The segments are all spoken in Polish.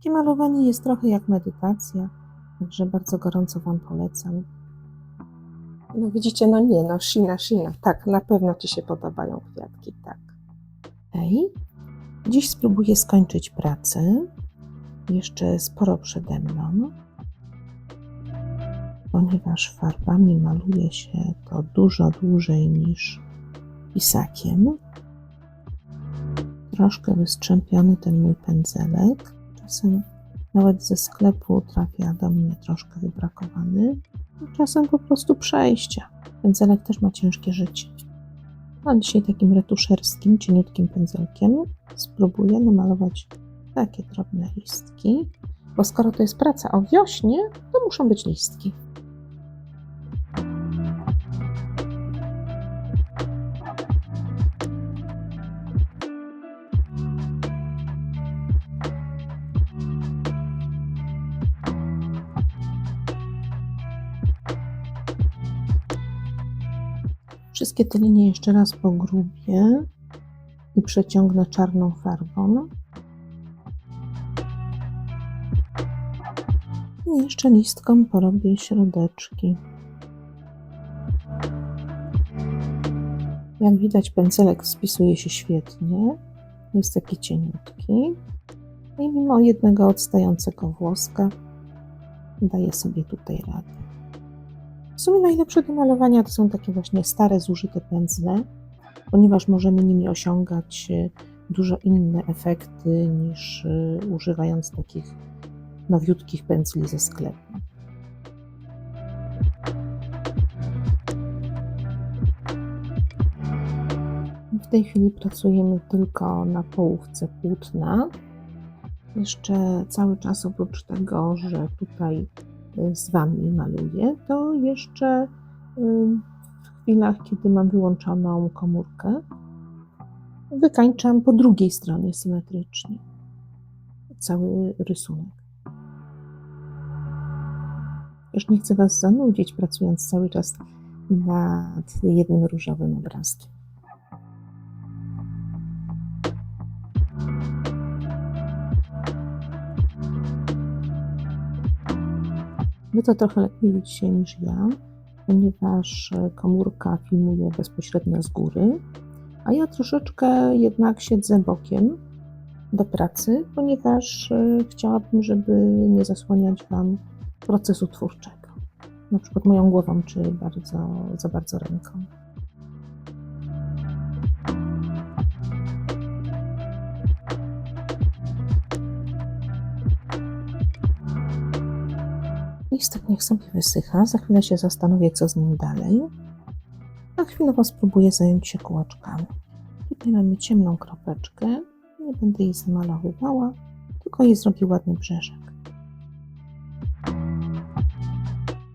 Takie malowanie jest trochę jak medytacja, także bardzo gorąco Wam polecam. No widzicie, Shina. Tak, na pewno Ci się podobają kwiatki, tak. Dziś spróbuję skończyć pracę. Jeszcze sporo przede mną, ponieważ farbami maluje się to dużo dłużej niż pisakiem. Troszkę wystrzępiony ten mój pędzelek. Czasem nawet ze sklepu trafia do mnie troszkę wybrakowany. Czasem po prostu przejścia. Pędzelek też ma ciężkie życie. A dzisiaj takim retuszerskim, cieniutkim pędzelkiem spróbuję namalować takie drobne listki, bo skoro to jest praca o wiośnie, to muszą być listki. Wszystkie te linie jeszcze raz pogrubię i przeciągnę czarną farbą. I jeszcze listką porobię środeczki. Jak widać, pędzelek spisuje się świetnie. Jest taki cieniutki. I mimo jednego odstającego włoska daję sobie tutaj radę. W sumie najlepsze do malowania to są takie właśnie stare, zużyte pędzle, ponieważ możemy nimi osiągać dużo inne efekty niż używając takich nowiutkich pędzli ze sklepu. W tej chwili pracujemy tylko na połówce płótna. Jeszcze cały czas oprócz tego, że tutaj z Wami maluję, to jeszcze w chwilach, kiedy mam wyłączoną komórkę, wykańczam po drugiej stronie symetrycznie cały rysunek. Już nie chcę Was zanudzić, pracując cały czas nad jednym różowym obrazkiem. Wy to trochę lepiej widzicie niż ja, ponieważ komórka filmuje bezpośrednio z góry, a ja troszeczkę jednak siedzę bokiem do pracy, ponieważ chciałabym, żeby nie zasłaniać Wam procesu twórczego, na przykład moją głową, czy za bardzo ręką. Listek niech sobie wysycha, za chwilę się zastanowię, co z nim dalej. A chwilowo spróbuję zająć się kółeczkami. Tutaj mamy ciemną kropeczkę, nie będę jej zamalowywała, tylko jej zrobię ładny brzeżek.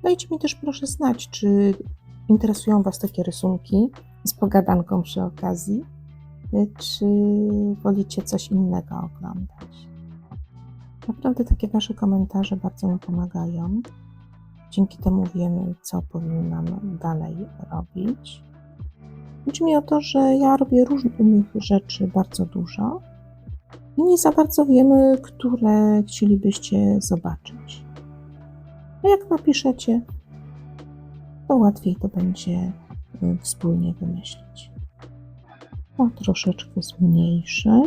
Dajcie mi też proszę znać, czy interesują Was takie rysunki z pogadanką przy okazji, czy wolicie coś innego oglądać. Naprawdę takie Wasze komentarze bardzo mi pomagają. Dzięki temu wiemy, co powinnam dalej robić. Chodzi mi o to, że ja robię różnych rzeczy bardzo dużo i nie za bardzo wiemy, które chcielibyście zobaczyć. A jak napiszecie, to łatwiej to będzie wspólnie wymyślić. O, troszeczkę zmniejszę,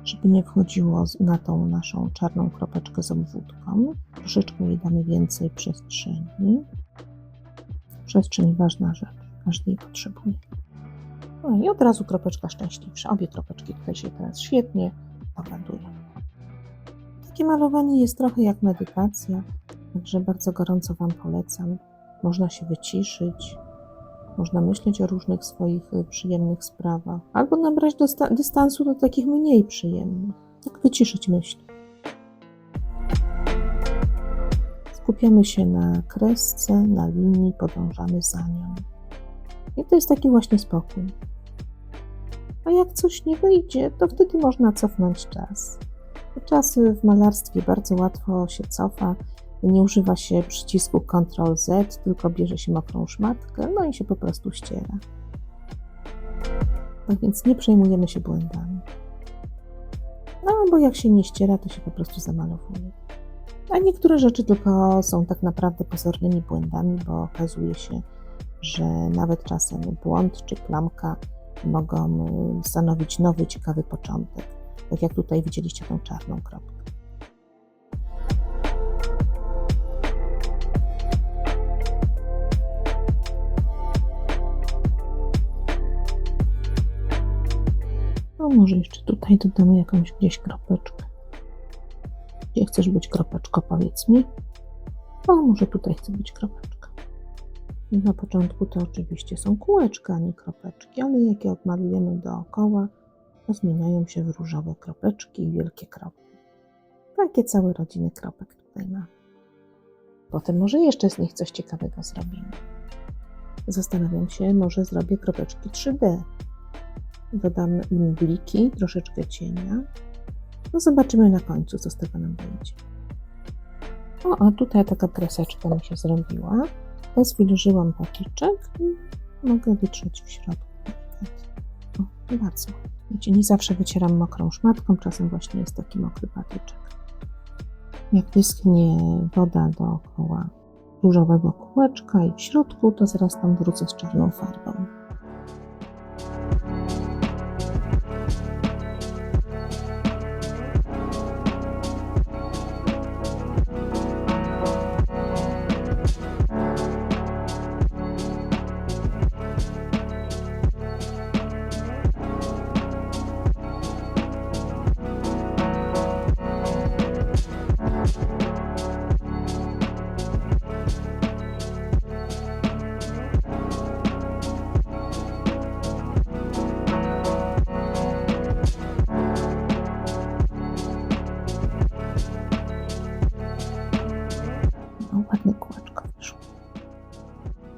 żeby nie wchodziło na tą naszą czarną kropeczkę z obwódką. Troszeczkę jej damy więcej przestrzeni. Przestrzeń ważna rzecz, każdy jej potrzebuje. No i od razu kropeczka szczęśliwsza. Obie kropeczki tutaj się teraz świetnie dogadują. Takie malowanie jest trochę jak medytacja, także bardzo gorąco Wam polecam. Można się wyciszyć, można myśleć o różnych swoich przyjemnych sprawach, albo nabrać dystansu do takich mniej przyjemnych. Jak wyciszyć myśli. Skupiamy się na kresce, na linii, podążamy za nią. I to jest taki właśnie spokój. A jak coś nie wyjdzie, to wtedy można cofnąć czas. Czas w malarstwie bardzo łatwo się cofa. Nie używa się przycisku Ctrl+Z, tylko bierze się mokrą szmatkę, no i się po prostu ściera. Tak więc nie przejmujemy się błędami. No, bo jak się nie ściera, to się po prostu zamalowuje. A niektóre rzeczy tylko są tak naprawdę pozornymi błędami, bo okazuje się, że nawet czasem błąd czy plamka mogą stanowić nowy, ciekawy początek. Tak jak tutaj widzieliście tą czarną kropkę. No może jeszcze tutaj dodamy jakąś gdzieś kropeczkę. Gdzie chcesz być kropeczko, powiedz mi. O, może tutaj chce być kropeczka. Na początku to oczywiście są kółeczka, a nie kropeczki, ale jak je odmalujemy dookoła, to zmieniają się w różowe kropeczki i wielkie kropki. Takie całe rodziny kropek tutaj mamy. Potem może jeszcze z nich coś ciekawego zrobimy. Zastanawiam się, może zrobię kropeczki 3D. Dodam im bliki, troszeczkę cienia. No zobaczymy na końcu, co z tego nam będzie. O, a tutaj taka kreseczka mi się zrobiła. Pozwilżyłam patyczek i mogę wytrzeć w środku. O, bardzo. Wiecie, nie zawsze wycieram mokrą szmatką, czasem właśnie jest taki mokry patyczek. Jak wyschnie woda dookoła różowego kółeczka i w środku, to zaraz tam wrócę z czarną farbą. Ładne kółeczko wyszło.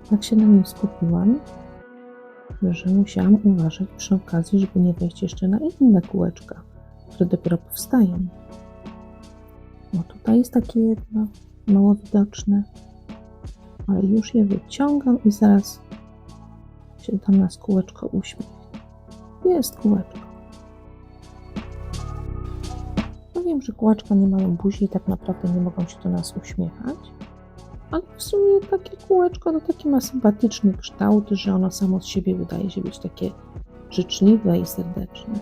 Tak się na nim skupiłam, że musiałam uważać przy okazji, żeby nie wejść jeszcze na inne kółeczka, które dopiero powstają. No tutaj jest takie jedno, mało widoczne, ale już je wyciągam i zaraz się do nas kółeczko uśmiechnie. Jest kółeczko. No wiem, że kółeczka nie mają buzi i tak naprawdę nie mogą się do nas uśmiechać, ale w sumie takie kółeczko to taki ma sympatyczny kształt, że ono samo z siebie wydaje się być takie życzliwe i serdeczne.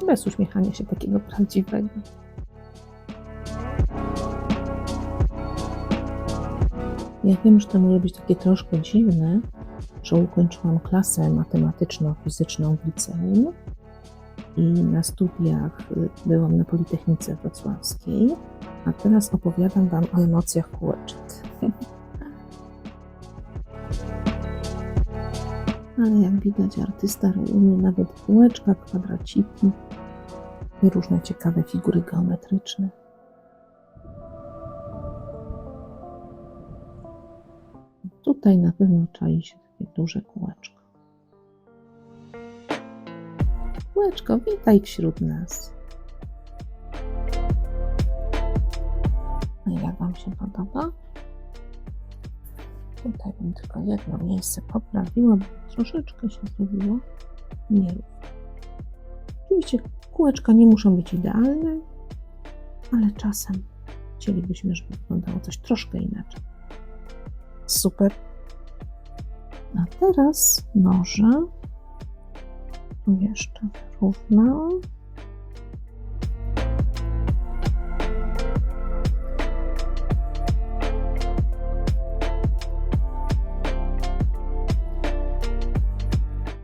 Bez uśmiechania się takiego prawdziwego. Ja wiem, że to może być takie troszkę dziwne, że ukończyłam klasę matematyczno-fizyczną w liceum i na studiach byłam na Politechnice Wrocławskiej, a teraz opowiadam Wam o emocjach kółeczek. Ale jak widać, artysta umie nawet kółeczka, kwadraciki i różne ciekawe figury geometryczne. Tutaj na pewno czai się takie duże kółeczko. Kółeczko, witaj wśród nas. A jak Wam się podoba? Tutaj bym tylko jedno miejsce poprawiła, bo troszeczkę się zrobiło nierówno. Oczywiście kółeczka nie muszą być idealne, ale czasem chcielibyśmy, żeby wyglądało coś troszkę inaczej. Super. A teraz może tu jeszcze wyrównam.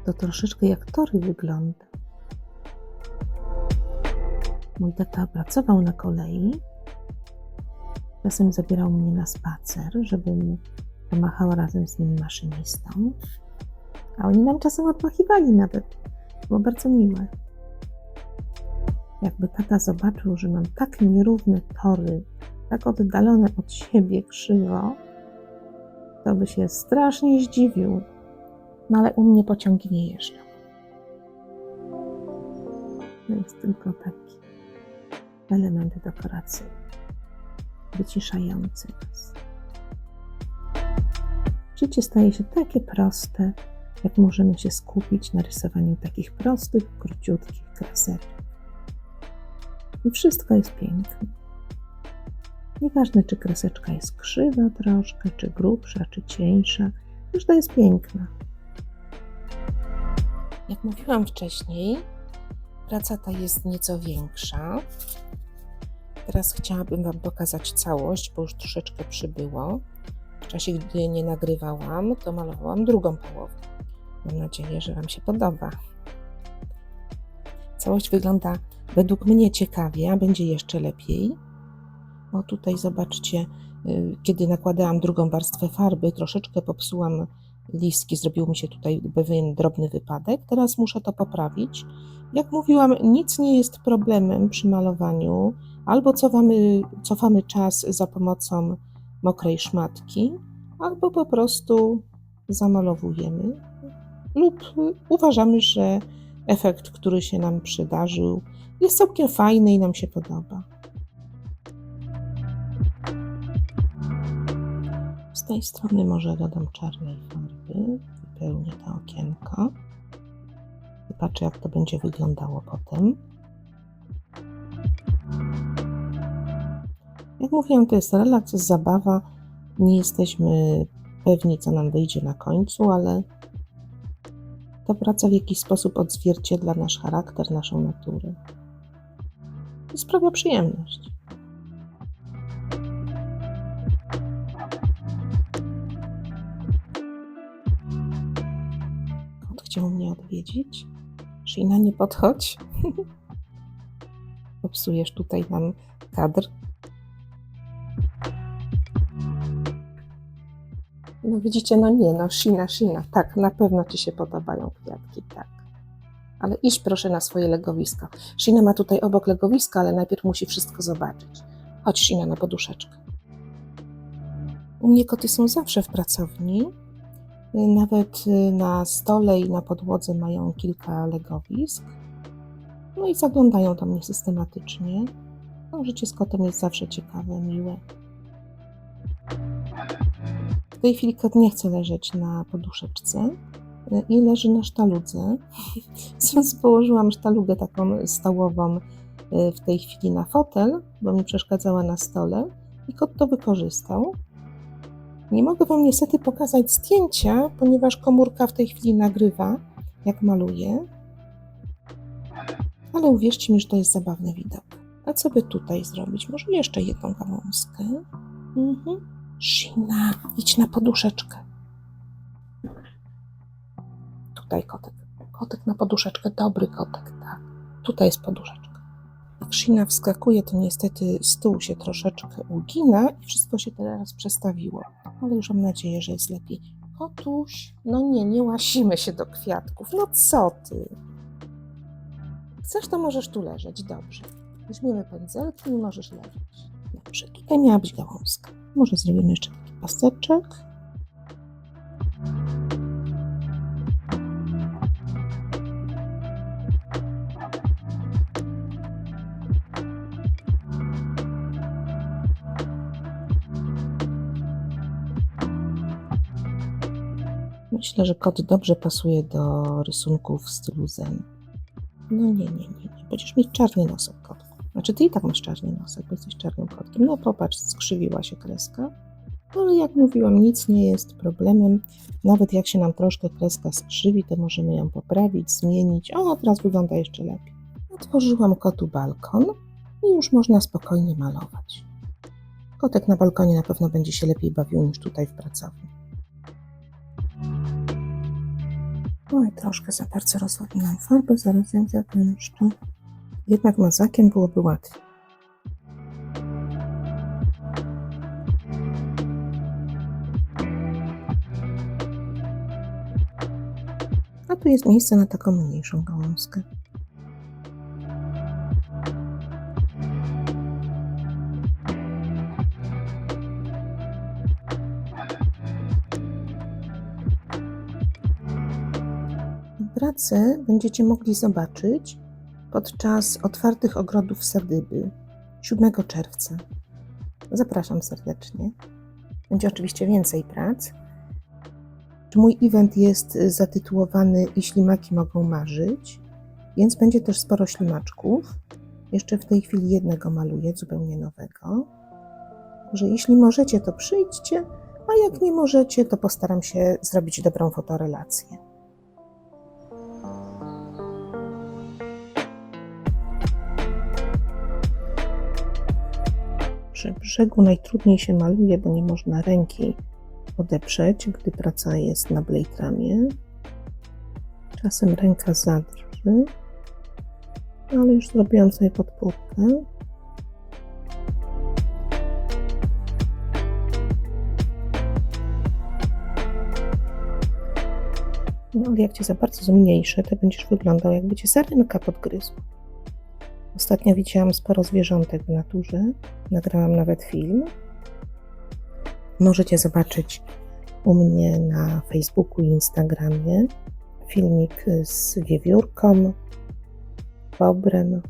To troszeczkę jak tory wygląda. Mój tata pracował na kolei. Czasem zabierał mnie na spacer, żebym pomachała razem z nim maszynistą. A oni nam czasem odmachiwali nawet. Było bardzo miłe. Jakby tata zobaczył, że mam tak nierówne tory, tak oddalone od siebie krzywo, to by się strasznie zdziwił. No ale u mnie pociągi nie jeżdżą. To jest tylko taki element dekoracyjny, wyciszający nas. Życie staje się takie proste, jak możemy się skupić na rysowaniu takich prostych, króciutkich kreseczek. I wszystko jest piękne. Nieważne, czy kreseczka jest krzywa troszkę, czy grubsza, czy cieńsza, każda jest piękna. Jak mówiłam wcześniej, praca ta jest nieco większa. Teraz chciałabym Wam pokazać całość, bo już troszeczkę przybyło. W czasie, gdy nie nagrywałam, to malowałam drugą połowę. Mam nadzieję, że Wam się podoba. Całość wygląda według mnie ciekawie, a będzie jeszcze lepiej. O, tutaj zobaczcie, kiedy nakładałam drugą warstwę farby, troszeczkę popsułam listki, zrobił mi się tutaj pewien drobny wypadek. Teraz muszę to poprawić. Jak mówiłam, nic nie jest problemem przy malowaniu. Albo cofamy czas za pomocą mokrej szmatki, albo po prostu zamalowujemy lub uważamy, że efekt, który się nam przydarzył, jest całkiem fajny i nam się podoba. Z tej strony może dodam czarnej farby, wypełnię to okienko. Zobaczę, jak to będzie wyglądało potem. Jak mówiłam, to jest relaks, zabawa. Nie jesteśmy pewni, co nam wyjdzie na końcu, ale ta praca w jakiś sposób odzwierciedla nasz charakter, naszą naturę. I sprawia przyjemność. Kot chciał mnie odwiedzić. Shina, nie podchodź. Popsujesz tutaj nam kadr. No widzicie, no nie, no Shina, tak, na pewno Ci się podobają kwiatki, tak. Ale idź proszę na swoje legowisko. Shina ma tutaj obok legowiska, ale najpierw musi wszystko zobaczyć. Chodź, Shina, na poduszeczkę. U mnie koty są zawsze w pracowni. Nawet na stole i na podłodze mają kilka legowisk. No i zaglądają do mnie systematycznie. No, życie z kotem jest zawsze ciekawe, miłe. W tej chwili kot nie chce leżeć na poduszeczce i leży na sztaludze. Więc położyłam sztalugę taką stołową w tej chwili na fotel, bo mi przeszkadzała na stole i kot to wykorzystał. Nie mogę Wam niestety pokazać zdjęcia, ponieważ komórka w tej chwili nagrywa, jak maluję. Ale uwierzcie mi, że to jest zabawny widok. A co by tutaj zrobić? Może jeszcze jedną gałązkę? Shina, idź na poduszeczkę. Tutaj kotek. Kotek na poduszeczkę, dobry kotek, tak. Tutaj jest poduszeczka. Jak Shina wskakuje, to niestety stół się troszeczkę ugina i wszystko się teraz przestawiło. Ale już mam nadzieję, że jest lepiej. Kotuś, no nie łasimy się do kwiatków. No co ty? Chcesz, to możesz tu leżeć, dobrze. Weźmiemy pędzelki i możesz leżeć. Dobrze, tutaj miała być gałązka. Może zrobimy jeszcze taki paseczek. Myślę, że kot dobrze pasuje do rysunków w stylu zen. No nie. Będziesz mieć czarny nosek, kotku. Znaczy, ty i tak masz czarny nosek, bo jesteś czarnym kotkiem. No popatrz, skrzywiła się kreska. Ale jak mówiłam, nic nie jest problemem. Nawet jak się nam troszkę kreska skrzywi, to możemy ją poprawić, zmienić. O, teraz wygląda jeszcze lepiej. Otworzyłam kotu balkon i już można spokojnie malować. Kotek na balkonie na pewno będzie się lepiej bawił niż tutaj w pracowni. Oj, troszkę za bardzo rozwodniłam farbę, zaraz ją zagęszczę. Jednak mazakiem byłoby łatwiej. A tu jest miejsce na taką mniejszą gałązkę. Pracę będziecie mogli zobaczyć podczas otwartych ogrodów Sadyby 7 czerwca. Zapraszam serdecznie. Będzie oczywiście więcej prac. Mój event jest zatytułowany I ślimaki mogą marzyć, więc będzie też sporo ślimaczków. Jeszcze w tej chwili jednego maluję, zupełnie nowego. Że jeśli możecie, to przyjdźcie, a jak nie możecie, to postaram się zrobić dobrą fotorelację. Przy brzegu najtrudniej się maluje, bo nie można ręki odeprzeć, gdy praca jest na blade ramie. Czasem ręka zadrży, ale już zrobiłam sobie podpórkę. No ale jak Cię za bardzo zmniejszę, to będziesz wyglądał, jakby Cię za ręka podgryzł. Ostatnio widziałam sporo zwierzątek w naturze, nagrałam nawet film. Możecie zobaczyć u mnie na Facebooku i Instagramie filmik z wiewiórką, bobrem.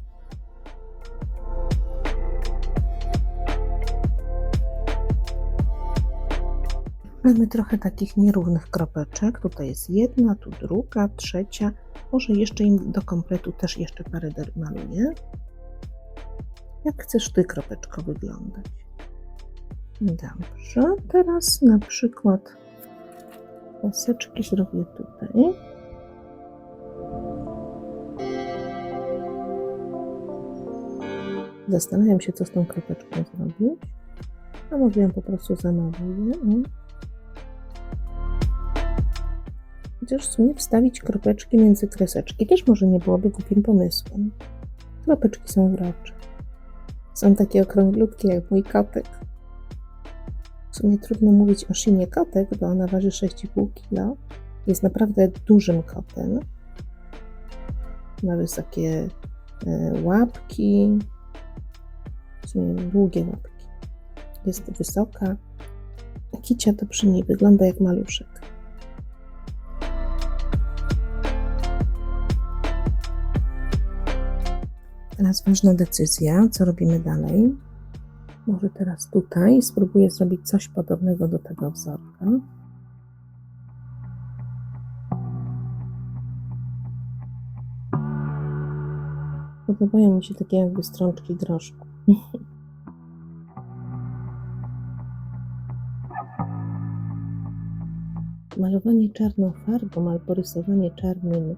Mamy trochę takich nierównych kropeczek. Tutaj jest jedna, tu druga, trzecia. Może jeszcze im do kompletu też jeszcze parę maluję. Jak chcesz Ty, kropeczko, wyglądać? Dobrze, teraz na przykład paseczki zrobię tutaj. Zastanawiam się, co z tą kropeczką zrobić. A może ją po prostu zamaluję. Chociaż w sumie wstawić kropeczki między kreseczki też może nie byłoby głupim pomysłem. Kropeczki są urocze. Są takie okrąglutkie jak mój kotek. W sumie trudno mówić o Shinie kotek, bo ona waży 6,5 kg. Jest naprawdę dużym kotem. Ma wysokie łapki. W sumie długie łapki. Jest wysoka. A Kicia to przy niej wygląda jak maluszek. Teraz ważna decyzja, co robimy dalej. Może teraz tutaj spróbuję zrobić coś podobnego do tego wzorka. Podobają mi się takie jakby strączki drożdżu. Malowanie czarną farbą albo rysowanie czarnym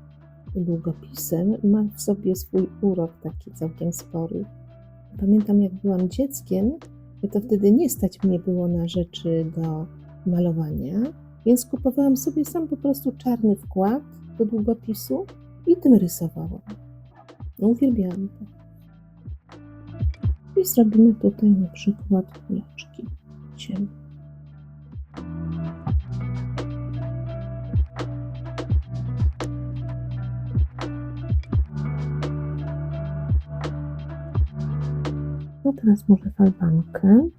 długopisem ma w sobie swój urok taki całkiem spory. Pamiętam, jak byłam dzieckiem, to wtedy nie stać mnie było na rzeczy do malowania, więc kupowałam sobie sam po prostu czarny wkład do długopisu i tym rysowałam. No, uwielbiałam to. I zrobimy tutaj na przykład kulaczki ciemne. No teraz może falbankę.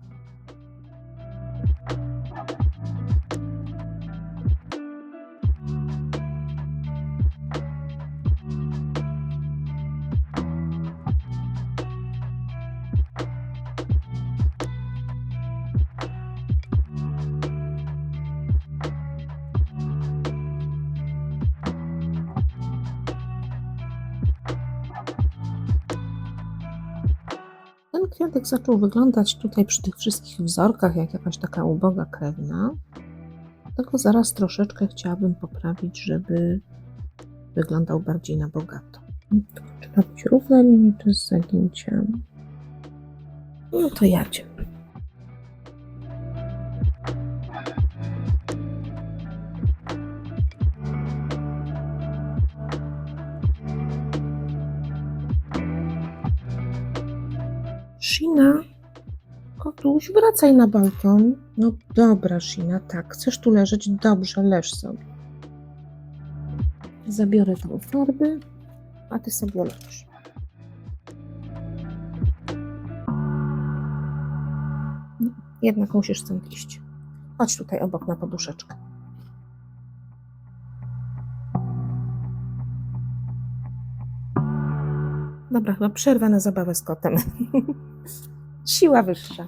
Ten kwiatek zaczął wyglądać tutaj przy tych wszystkich wzorkach jak jakaś taka uboga krewna. Tylko zaraz troszeczkę chciałabym poprawić, żeby wyglądał bardziej na bogato. Czy robić równe linie, czy z zagięciami? No to jadzie. Shina, kotuś, wracaj na balkon. No dobra, Shina, tak, chcesz tu leżeć? Dobrze, leż sobie. Zabiorę tą farbę, a ty sobie leż. No, jednak musisz stąd iść. Chodź tutaj obok na poduszeczkę. Dobra, chyba przerwa na zabawę z kotem. Siła wyższa.